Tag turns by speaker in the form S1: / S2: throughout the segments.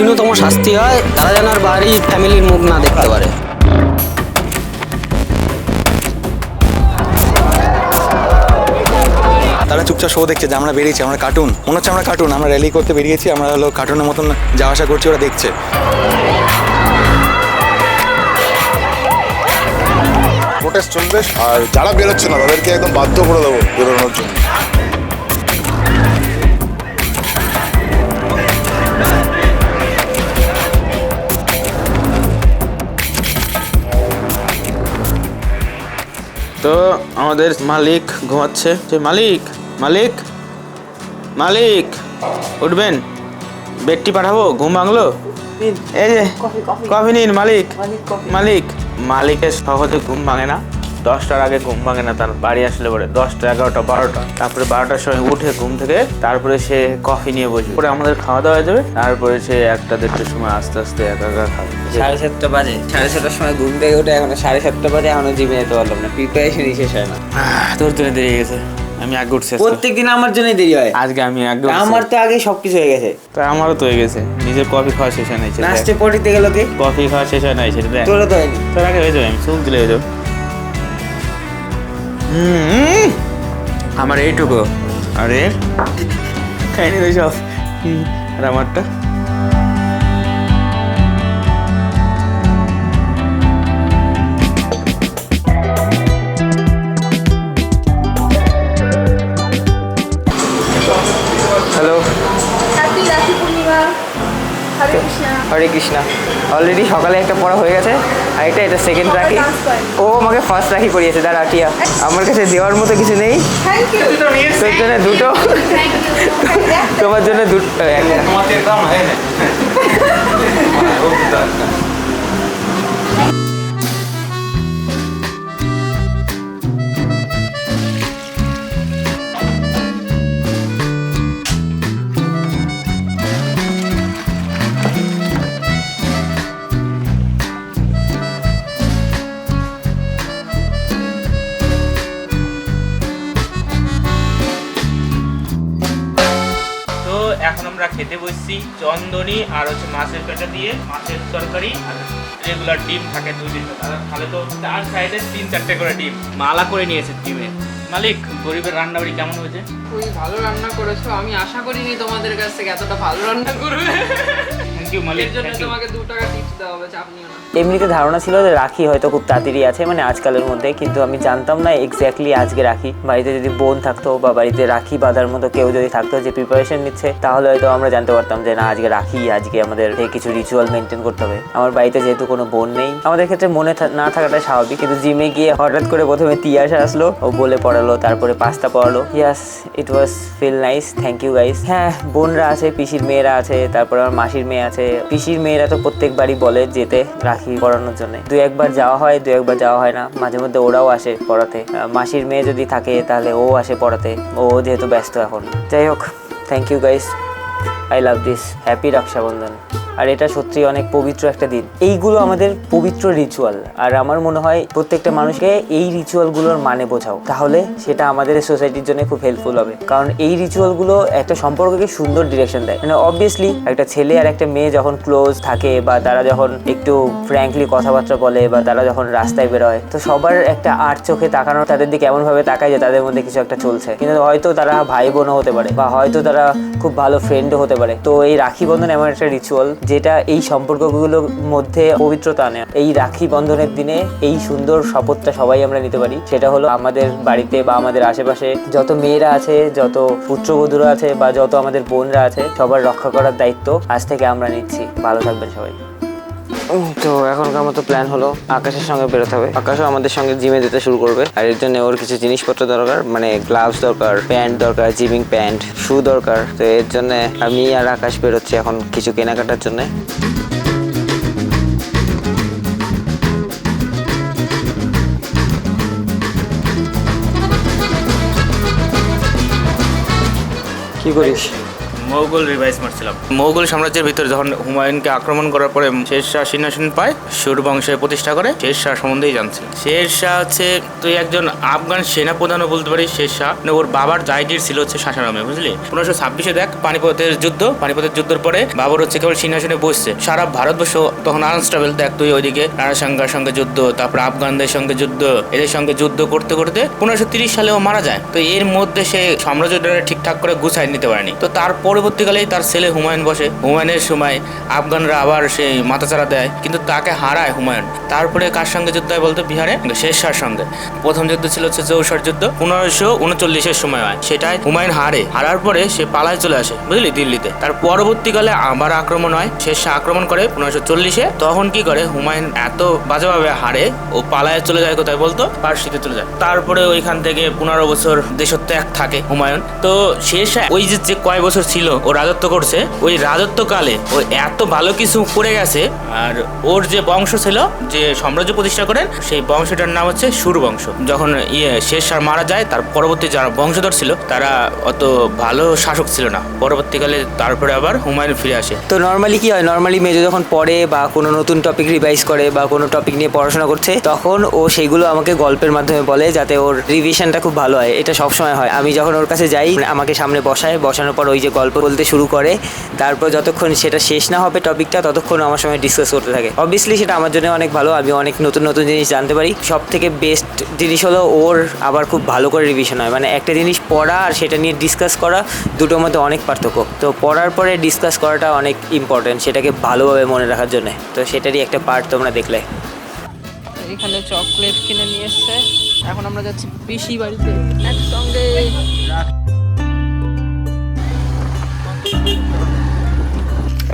S1: কঠিনতম শাস্তি হয়, তারা যেন আর বাড়ির ফ্যামিলির মুখ না দেখতে পারে।
S2: তারা চুপচাপ শো দেখছে যে আমরা বেরিয়েছি, আমরা কার্টুন মনে হচ্ছে, আমরা কার্টুন, আমরা র্যালি করতে বেরিয়েছি, আমরা হলো কার্টুনের মতন যাওয়া আসা করছি, ওরা দেখছে।
S3: প্রোটেস্ট চলবে, আর যারা বেরোচ্ছে না তাদেরকে একদম বাধ্য করে দেবো বেরোনোর জন্য।
S4: তো আমাদের মালিক ঘুমাচ্ছে। যে মালিক মালিক মালিক উঠবেন, বেডটি পাঠাবো, ঘুম ভাঙলো। এই যে কফি নিন মালিক। মালিক মালিকের সহজে ঘুম ভাঙে না, 10টার আগে ঘুম ভাঙে না তার। বাড়ি আসলে পরে 10টা 11টা 12টা, তারপরে 12টার সময় উঠে ঘুম থেকে তারপরে সে কফি নিয়ে বসে পরে আমাদের খাওয়া দাওয়া হয়ে যাবে। তারপরে সে 1টা 1:30টার সময় আস্তে আস্তে একা একা খাবে।
S5: 7:30 বাজে, 6:30টার সময় ঘুম থেকে উঠে এখন 7:30 বাজে, এখনো জিমে যেতে পারলাম না। প্রিপারেশনই শেষ হয় না।
S4: তোর জন্য দেরি হয়ে গেছে, আমি আগে উঠছি।
S5: প্রত্যেকদিন আমার জন্যই দেরি হয়।
S4: আজকে আমি আগে
S5: আমার তো আগে সবকিছু হয়ে গেছে।
S4: তো আমারও তো হয়ে গেছে, নিজের কফি খাওয়া শেষ হয় নাই।
S5: লাস্টে পড়িতে গেল কি?
S4: কফি খাওয়া শেষ হয় নাই, সেটা দেখ।
S5: তোরও তো হয়নি।
S4: তোর আগে হয়ে যাবে, আমি চুল দিলে হয়ে যাবে। আমার এইটুকু, আরে খাইনি তো সব। আর আমারটা হ্যালো,
S6: হ্যাপি রাখি পূর্ণিমা। হরে কৃষ্ণ।
S5: হরে কৃষ্ণ। অলরেডি সকালে একটা পড়া হয়ে গেছে, আর এটা সেকেন্ড রাখি। ও আমাকে ফার্স্ট রাখি পড়িয়েছে। দাঁড়া টিয়া, আমার কাছে দেওয়ার মতো কিছু নেই।
S6: Thank you.
S5: তোর জন্য দুটো,
S6: থ্যাংক ইউ।
S5: তোমার জন্য দুটো, একটা।
S4: তো এখন আমরা খেতে বসছি চন্দনী আর হচ্ছে মাছের পেটা দিয়ে মাছের তরকারি আর রেগুলার ডিম থাকে 2-3টা। তাহলে তো 4 সাইডে 3-4টে করে ডিম মালা করে নিয়েছে ডিমে। মালিক, গরিবের রান্নাবাড়ি কেমন হয়েছে?
S7: খুবই ভালো রান্না করেছো। আমি আশা করিনি তোমাদের কাছ থেকে এতটা ভালো রান্না করবে।
S4: থ্যাংক ইউ মালিক,
S7: এর জন্য
S4: থ্যাংক ইউ।
S7: তোমাকে 2 টাকা টিপস দেওয়া হবে, চাপ নিও না।
S5: এমনিতে ধারণা ছিল যে রাখি হয়তো খুব তাড়াতাড়ি আছে, মানে আজকালের মধ্যে, কিন্তু আমি জানতাম না এক্স্যাক্টলি আজকে রাখি। বাড়িতে যদি বোন থাকতো বা বাড়িতে রাখি বাঁধার মতো কেউ যদি থাকতো যে প্রিপারেশন নিচ্ছে, তাহলে হয়তো আমরা জানতে পারতাম যে না আজকে রাখি, আজকে আমাদের কিছু রিচুয়াল মেনটেন করতে হবে। আমার বাড়িতে যেহেতু কোনো বোন নেই, আমাদের ক্ষেত্রে মনে না থাকাটা স্বাভাবিক। কিন্তু জিমে গিয়ে হঠাৎ করে প্রথমে তিয়াশা আসলো, ও বলে পড়ালো, তারপরে পাস্তা পড়ালো। Yes, it was feel nice. Thank you guys. হ্যাঁ, বোনরা আছে, পিসির মেয়েরা আছে, তারপরে আমার মাসির মেয়ে আছে। পিসির মেয়েরা তো প্রত্যেকবারই বলে যেতে রাখি পড়ানোর জন্য। 2-1বার যাওয়া হয়, 2-1বার যাওয়া হয় না। মাঝে মধ্যে ওরাও আসে পড়াতে। মাসির মেয়ে যদি থাকে তাহলে ও আসে পড়াতে, ও যেহেতু ব্যস্ত এখন। যাই হোক, thank you guys, I love this. Happy Rakshabandhan. আর এটা সত্যি অনেক পবিত্র একটা দিন। এইগুলো আমাদের পবিত্র রিচুয়াল, আর আমার মনে হয় প্রত্যেকটা মানুষকে এই রিচুয়ালগুলোর মানে বোঝাও, তাহলে সেটা আমাদের সোসাইটির জন্য খুব হেল্পফুল হবে। কারণ এই রিচুয়ালগুলো একটা সম্পর্ককে সুন্দর ডিরেকশন দেয়। মানে অবভিয়াসলি একটা ছেলে আর একটা মেয়ে যখন ক্লোজ থাকে, বা তারা যখন একটু ফ্র্যাঙ্কলি কথাবার্তা বলে, বা তারা যখন রাস্তায় বেরোয়, তো সবার একটা আর চোখে তাকানো, তাদের দিকে এমনভাবে তাকায় যে তাদের মধ্যে কিছু একটা চলছে। কিন্তু হয়তো তারা ভাই বোনও হতে পারে, বা হয়তো তারা খুব ভালো ফ্রেন্ডও হতে পারে। তো এই রাখি বন্ধন এমন একটা রিচুয়াল যেটা এই সম্পর্কগুলোর মধ্যে পবিত্রতা আনে। এই রাখি বন্ধনের দিনে এই সুন্দর শপথটা সবাই আমরা নিতে পারি। সেটা হলো আমাদের বাড়িতে বা আমাদের আশেপাশে যত মেয়েরা আছে, যত পুত্রবধূরা আছে, বা যত আমাদের বোনরা আছে, সবার রক্ষা করার দায়িত্ব আজ থেকে আমরা নিচ্ছি। ভালো থাকবেন সবাই। তো এখনকার মতো প্ল্যান হলো আকাশের সঙ্গে বেরোতে হবে। আকাশও আমাদের সঙ্গে জিমে যেতে শুরু করবে, আর এর জন্য ওর কিছু জিনিসপত্র দরকার, মানে গ্লাভস দরকার, প্যান্ট দরকার, জিমিং প্যান্ট, শু দরকার। তো এর জন্য আমি আর আকাশ বেরোচ্ছি এখন কিছু কেনাকাটার জন্য। কি করিস?
S4: মোগল রিভাইস মারছিলাম। মোগল সাম্রাজ্যের ভিতরে যখন হুমায়ুনকে আক্রমণ করার পরে শেরশাহ সিংহাসন পায়, সুর বংশে প্রতিষ্ঠা করে, শেরশাহ সম্বন্ধেই জানছিল। শেরশাহ হচ্ছে তুই একজন আফগান সেনাপ্রধানও বলতে পারিস। শেরশাহ মানে ওর বাবার জায়গির ছিল হচ্ছে শাসারামে, বুঝলি? 1526 দেখ পানিপথের যুদ্ধ, পানিপথের যুদ্ধের পরে বাবর হচ্ছে কেবল সিংহাসনে বসছে, সারা ভারতবর্ষ তখন আনস্টেবল। দেখ তুই ওইদিকে রানাসাঙ্গার সঙ্গে যুদ্ধ, তারপর আফগানদের সঙ্গে যুদ্ধ, এদের সঙ্গে যুদ্ধ করতে করতে 1530 সালে ও মারা যায়। তো এর মধ্যে সে সাম্রাজ্যটা ঠিকঠাক করে গুছাই নিতে পারেনি। তো তার পরবর্তীকালেই তার ছেলে হুমায়ুন বসে। হুমায়ুনের সময় আফগানরা আবার সেই মাথাচাড়া দেয়, কিন্তু তাকে হারায় হুমায়ুন। তারপরে কার সঙ্গে যুদ্ধ হয় বলতো? বিহারে শেরশাহর সঙ্গে। প্রথম যুদ্ধ ছিল হচ্ছে চৌসার যুদ্ধ, 1539 সময় হয়। সেটাই হুমায়ুন হারার পরে সে পালায় চলে আসে, বুঝলি, দিল্লিতে। তার পরবর্তীকালে আবার আক্রমণ হয়, শেরশাহ আক্রমণ করে 1540-এ। তখন কি করে হুমায়ুন এত বাজেভাবে হারে, ও পালায় চলে যায় কোথায় বলতো? পার্সিতে চলে যায়। তারপরে ওইখান থেকে 15 বছর দেশত্যাগ থাকে হুমায়ুন। তো শেরশাহ ওই যে কয় বছর ছিল ও রাজত্ব করছে, ওই রাজত্বকালে ও এত ভালো কিছু করে গেছে। আর ওর যে বংশ ছিল, যে সাম্রাজ্য প্রতিষ্ঠা করেন, সেই বংশটার নাম হচ্ছে সুর বংশ। যখন শেরশাহ মারা যায়, তার পরবর্তী যারা বংশধর ছিল তারা অত ভালো শাসক ছিল না। পরবর্তীকালে তারপরে আবার হুমায়ুন ফিরে আসে।
S5: তো নর্মালি কি হয়, নর্মালি মেজো যখন পড়ে বা কোনো নতুন টপিক রিভাইজ করে বা কোনো টপিক নিয়ে পড়াশোনা করছে, তখন ও সেইগুলো আমাকে গল্পের মাধ্যমে বলে, যাতে ওর রিভিশনটা খুব ভালো হয়। এটা সবসময় হয়। আমি যখন ওর কাছে যাই, আমাকে সামনে বসায়, বসানোর পর ওই যে গল্প বলতে শুরু করে, তারপর যতক্ষণ সেটা শেষ না হবে টপিকটা, ততক্ষণ আমার সঙ্গে ডিসকাস করতে থাকে। অবভিয়াসলি সেটা আমার জন্য অনেক ভালো, আমি অনেক নতুন নতুন জিনিস জানতে পারি। সব থেকে বেস্ট জিনিস হলো ওর আবার খুব ভালো করে রিভিশন হয়। মানে একটা জিনিস পড়া আর সেটা নিয়ে ডিসকাস করা, দুটোর মধ্যে অনেক পার্থক্য। তো পড়ার পরে ডিসকাস করাটা অনেক ইম্পর্টেন্ট, সেটাকে ভালোভাবে মনে রাখার জন্য। তো সেটারই একটা পার্ট তোমরা দেখলে।
S7: এখানে চকলেট কিনে নিয়ে এসছে। এখন আমরা যাচ্ছি পিসি বাড়িতে একসঙ্গে।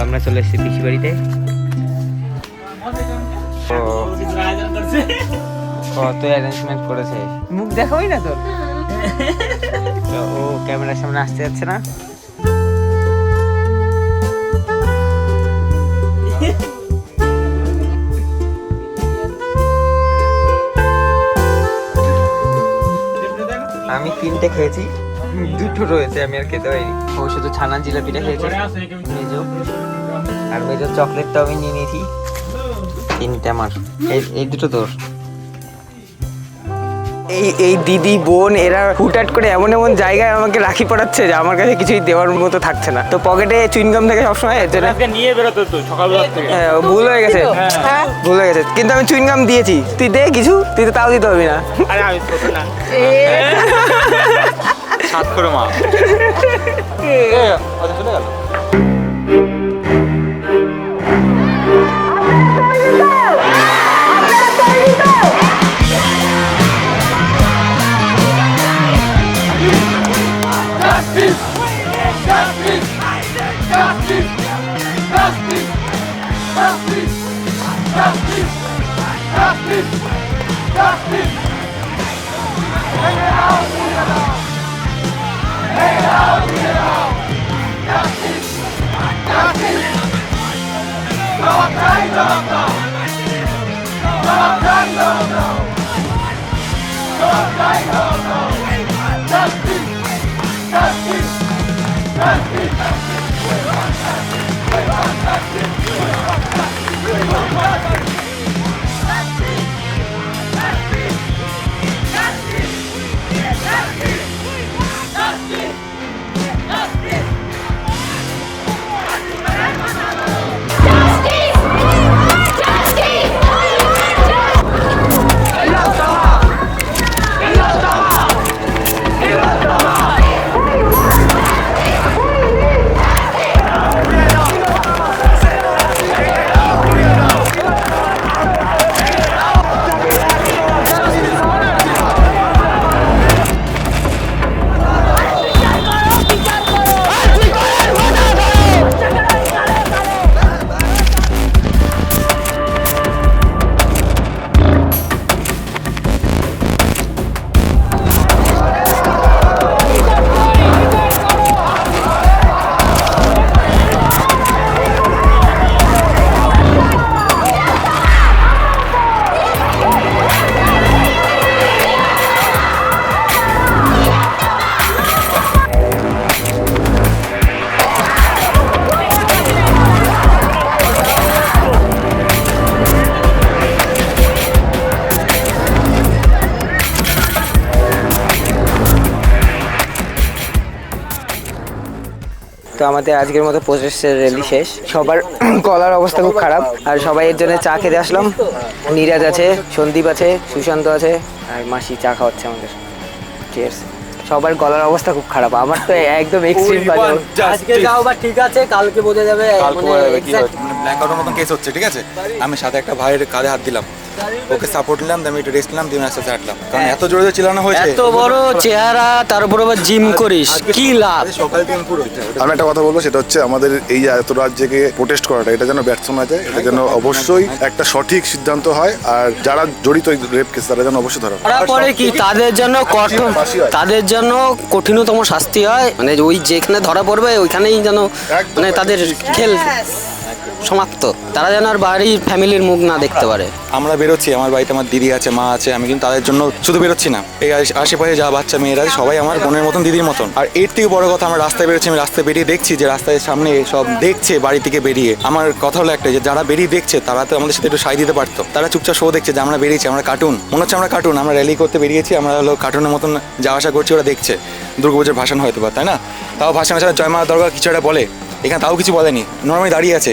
S5: আমরা চলে এসেছি পিসি বাড়িতে। কত অ্যারেঞ্জমেন্ট করেছে, মুখ দেখাই না তোর। ও ক্যামেরার সামনে আসতে যাচ্ছে না। আমি 3টে খেয়েছি, 2টো রয়েছে, আমি আর খেতে পারিনি। ও শুধু ছানা জিলাপিটা খেয়েছে মেজো, আর মেজোর চকলেটটাও আমি নিয়ে নিয়েছি। 3টে আমার, এই 2টো তোর। এই দিদি বোন এরা হুটহাট করে এমন এমন জায়গায় আমাকে রাখি পড়াচ্ছে যে আমার কাছে কিছুই দেওয়ার মতো থাকছে না। তো পকেটে চুইংগাম থাকে সবসময়, এর জন্য
S4: নিয়ে বেরোতো তো সকালবেলা থেকে।
S5: ভুল হয়ে গেছে, ভুল হয়ে গেছে। কিন্তু আমি চুইংগাম দিয়েছি, তুই দে কিছু, তুই তো তাও দিতে পারবি না।
S4: আরে আমি ছোট না,
S2: সাত করে মা চলে গেল।
S8: Justice!
S5: তো আমাদের আজকের মতো প্রোটেস্টের র্যালি শেষ। সবার গলার অবস্থা খুব খারাপ, আর সবাই এর জন্য চা খেতে আসলাম। নীরাজ আছে, সন্দীপ আছে, সুশান্ত আছে, আর মাসি চা খাওয়াচ্ছে আমাদের। চিয়ার্স। সবার গলার অবস্থা খুব খারাপ, আমার তো একদম এক্সট্রিম বাজে।
S1: আজকে যাও বা ঠিক আছে, কালকে বোঝা যাবে।
S2: কালকে কি হয়েছে, মানে ব্ল্যাক আউটের মতন কেস হচ্ছে, ঠিক আছে। আমি সাথে একটা ভাইয়ের কাঁধে হাত দিলাম, ওকে সাপোর্ট নিলাম, আমি একটু রেস্ট নিলাম, দিয়ে আস্তে আস্তে হাঁটলাম, কারণ এত জোরে জোরে চিল্লানো হয়েছে।
S1: এত বড় চেহারা, তার উপর আবার জিম করিস, কি লাভ?
S2: সকাল থেকে পুরো
S3: আমি একটা কথা বলবো, সেটা হচ্ছে আমাদের এই যে এত রাত জেগে প্রোটেস্ট করাটা, এটা যেন ব্যর্থ না যায়, এটা যেন অবশ্যই একটা সঠিক সিদ্ধান্ত হয়, আর যারা জড়িত এই রেপ কেস তারা যেন অবশ্যই ধরা হয়।
S1: তারপরে কি তাদের জন্য কঠোর, তাদের জন্য কঠিনতম শাস্তি হয়, মানে ওই যেখানে ধরা পড়বে ওইখানেই যেন মানে তাদের খেল সমাপ্ত, তারা যেন আর বাড়ির ফ্যামিলির মুখ না দেখতে পারে।
S2: আমরা বেরোচ্ছি, আমার বাড়িতে আমার দিদি আছে, মা আছে, আমি কিন্তু তাদের জন্য শুধু বেরোচ্ছি না, এই আশেপাশে যা বাচ্চা মেয়েরা আছে সবাই আমার বোনের মতন, দিদির মতন। আর এর থেকে বড় কথা, আমরা রাস্তায় বেরোচ্ছি, আমি রাস্তায় বেরিয়ে দেখছি যে রাস্তায় সামনে সব দেখছে বাড়ি থেকে বেরিয়ে। আমার কথা হলো একটা, যে যারা বেরিয়ে দেখছে তারা তো আমাদের সাথে একটু সাই দিতে পারতো, তারা চুপচাপ শো দেখছে যে আমরা বেরিয়েছি, আমরা কার্টুন মনে হচ্ছে, আমরা কার্টুন, আমরা র্যালি করতে বেরিয়েছি, আমরা হলো কার্টুনের মতন যাওয়া আসা করছি, ওরা দেখছে। দুর্গাপুজোর ভাষণ হয়তো বা, তাই না? তাও ভাষণ আছে, জয় মা দরগা কিছু একটা বলে, এখানে তাও কিছু বলেনি, নর্মালি দাঁড়িয়ে আছে।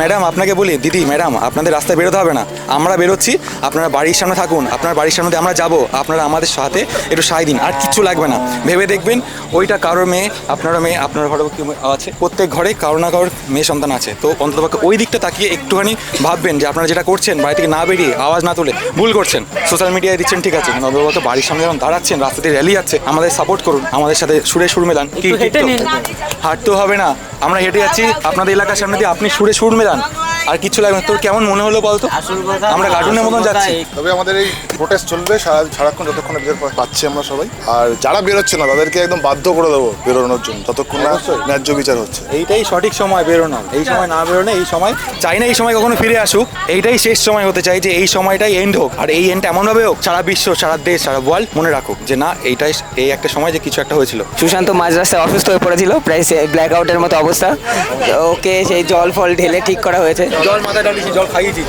S2: ম্যাডাম আপনাকে বলি, দিদি ম্যাডাম, আপনাদের রাস্তায় বেরোতে হবে না, আমরা বেরোচ্ছি, আপনারা বাড়ির সামনে থাকুন, আপনার বাড়ির সামনে দিয়ে আমরা যাবো, আপনারা আমাদের সাথে একটু সাই দিন, আর কিচ্ছু লাগবে না। ভেবে দেখবেন ওইটা কারোর মেয়ে, আপনারও মেয়ে, আপনার ঘরেও কেউ আছে, প্রত্যেক ঘরে কারো না কারোর মেয়ে সন্তান আছে। তো অন্ততপক্ষে ওই দিকটা তাকিয়ে একটুখানি ভাববেন যে আপনারা যেটা করছেন, বাড়ি থেকে না বেরিয়ে আওয়াজ না তুলে ভুল করছেন। সোশ্যাল মিডিয়ায় দিচ্ছেন, ঠিক আছে, কিন্তু অন্তত বাড়ির সামনে যখন দাঁড়াচ্ছেন, রাস্তাতে র্যালি যাচ্ছে, আমাদের সাপোর্ট করুন, আমাদের সাথে সুরে সুর মেলান। কি হাঁটতেও হবে না, আমরা হেঁটে যাচ্ছি আপনাদের এলাকার সামনে দিয়ে, আপনি সুরে সুর মেলান, আর কিছু লাগবে না। তোর কেমন মনে হলো বলতো? আমরা কার্টুনের মতন যাচ্ছি।
S3: তবে আমাদের এই প্রোটেস্ট চলবে সারাক্ষণ, যতক্ষণ বিচার পাচ্ছি আমরা সবাই, আর যারা বেরোচ্ছে না তাদেরকে একদম বাধ্য করে দেবো বেরোনোর জন্য, ততক্ষণ না ন্যায্য বিচার হচ্ছে।
S2: এইটাই সঠিক সময় বেরোনো, এই সময় না বেরোনো, এই সময় চাই না এই সময় কখনো ফিরে আসুক, এইটাই শেষ সময় হতে চাই, যে এই সময়টাই এন্ড হোক, আর এই এন্ডটা এমনভাবে হোক সারা বিশ্ব, সারা দেশ, সারা ওয়ার্ল্ড মনে রাখুক যে না, এইটাই এই একটা সময় যে কিছু একটা হয়েছিল।
S5: সুশান্ত মাঝ রাস্তায় অসুস্থ হয়ে পড়েছিল, প্রায় ব্ল্যাক আউটের মতো অবস্থা, ওকে সেই জল ফল ঢেলে ঠিক করা হয়েছে।
S2: জল মাথায় ডালিয়েছি, জল খাইয়েছি।